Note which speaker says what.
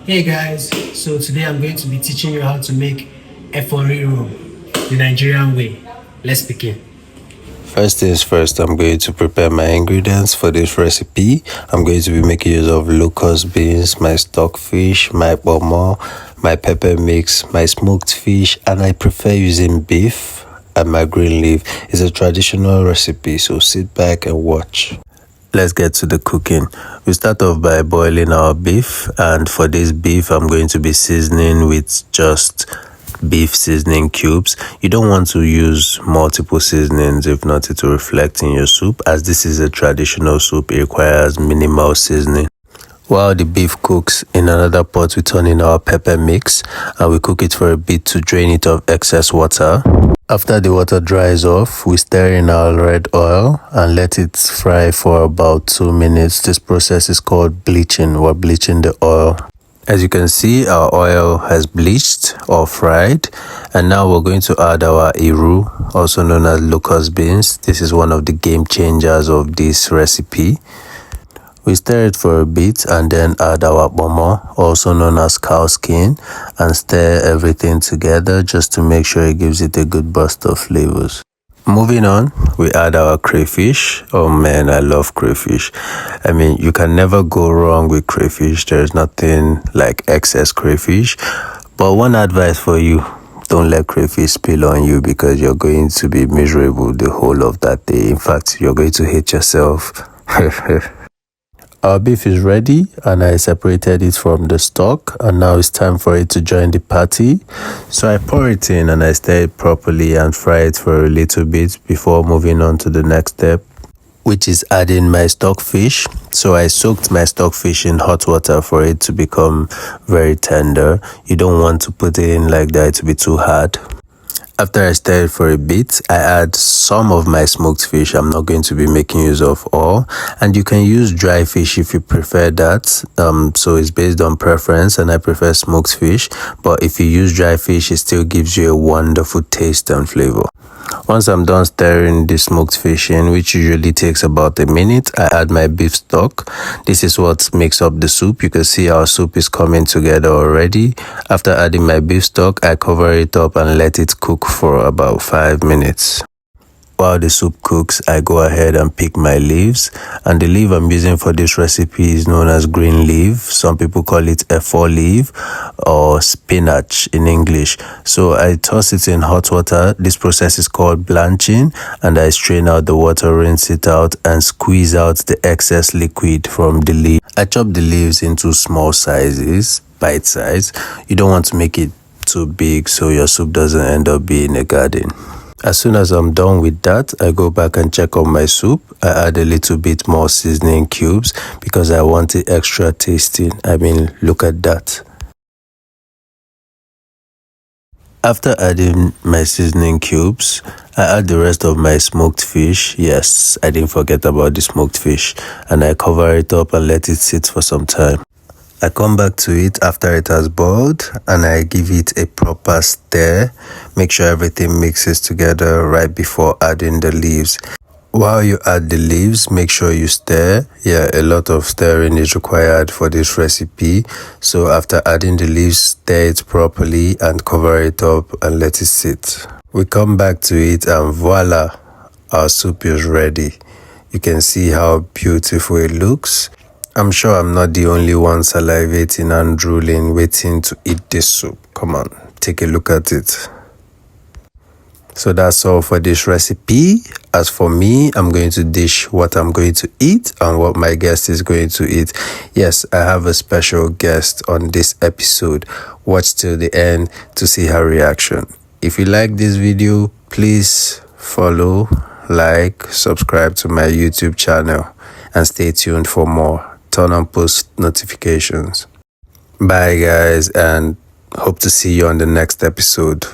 Speaker 1: Hey guys, so today I'm going to be teaching you how to make Eforiro the Nigerian way. Let's begin.
Speaker 2: First things first, I'm going to prepare my ingredients for this recipe. I'm going to be making use of locust beans, my stockfish, my kpomo, my pepper mix, my smoked fish, and I prefer using beef and my green leaf. It's a traditional recipe, so sit back and watch. Let's get to the cooking. We start off by boiling our beef, and for this beef I'm going to be seasoning with just beef seasoning cubes. You don't want to use multiple seasonings, if not it will reflect in your soup. As this is a traditional soup, it requires minimal seasoning. While the beef cooks, in another pot we turn in our pepper mix and we cook it for a bit to drain it of excess water. After the water dries off, we stir in our red oil and let it fry for about 2 minutes. This process is called bleaching. We're bleaching the oil. As you can see, our oil has bleached or fried, and now we're going to add our iru, also known as locust beans. This is one of the game changers of this recipe. We stir it for a bit and then add our kpomo, also known as cow skin, and stir everything together just to make sure it gives it a good burst of flavors. Moving on, we add our crayfish. Oh man, I love crayfish. I mean, you can never go wrong with crayfish. There's nothing like excess crayfish. But one advice for you, don't let crayfish spill on you because you're going to be miserable the whole of that day. In fact, you're going to hate yourself. Our beef is ready and I separated it from the stock, and now it's time for it to join the party. So I pour it in and I stir it properly and fry it for a little bit before moving on to the next step, which is adding my stockfish. So I soaked my stockfish in hot water for it to become very tender. You don't want to put it in like that to be too hard. After I stir it for a bit, I add some of my smoked fish. I'm not going to be making use of all. And you can use dry fish if you prefer that. So it's based on preference, and I prefer smoked fish. But if you use dry fish, it still gives you a wonderful taste and flavor. Once I'm done stirring the smoked fish in, which usually takes about a minute, I add my beef stock. This is what makes up the soup. You can see our soup is coming together already. After adding my beef stock, I cover it up and let it cook for about 5 minutes. While the soup cooks, I go ahead and pick my leaves, and the leaf I'm using for this recipe is known as green leaf. Some people call it Eforiro leaf or spinach in English. So I toss it in hot water. This process is called blanching, and I strain out the water, rinse it out, and squeeze out the excess liquid from the leaf. I chop the leaves into small sizes, bite size. You don't want to make it too big so your soup doesn't end up being a garden. As soon as I'm done with that, I go back and check on my soup. I add a little bit more seasoning cubes because I want it extra tasty. I mean, look at that. After adding my seasoning cubes, I add the rest of my smoked fish. Yes, I didn't forget about the smoked fish. And I cover it up and let it sit for some time. I come back to it after it has boiled and I give it a proper stir. Make sure everything mixes together right before adding the leaves. While you add the leaves, make sure you stir. Yeah, a lot of stirring is required for this recipe. So after adding the leaves, stir it properly and cover it up and let it sit. We come back to it and voila, our soup is ready. You can see how beautiful it looks. I'm sure I'm not the only one salivating and drooling, waiting to eat this soup. Come on, take a look at it. So that's all for this recipe. As for me, I'm going to dish what I'm going to eat and what my guest is going to eat. Yes, I have a special guest on this episode. Watch till the end to see her reaction. If you like this video, please follow, like, subscribe to my YouTube channel, and stay tuned for more. Turn on post notifications. Bye guys, and hope to see you on the next episode.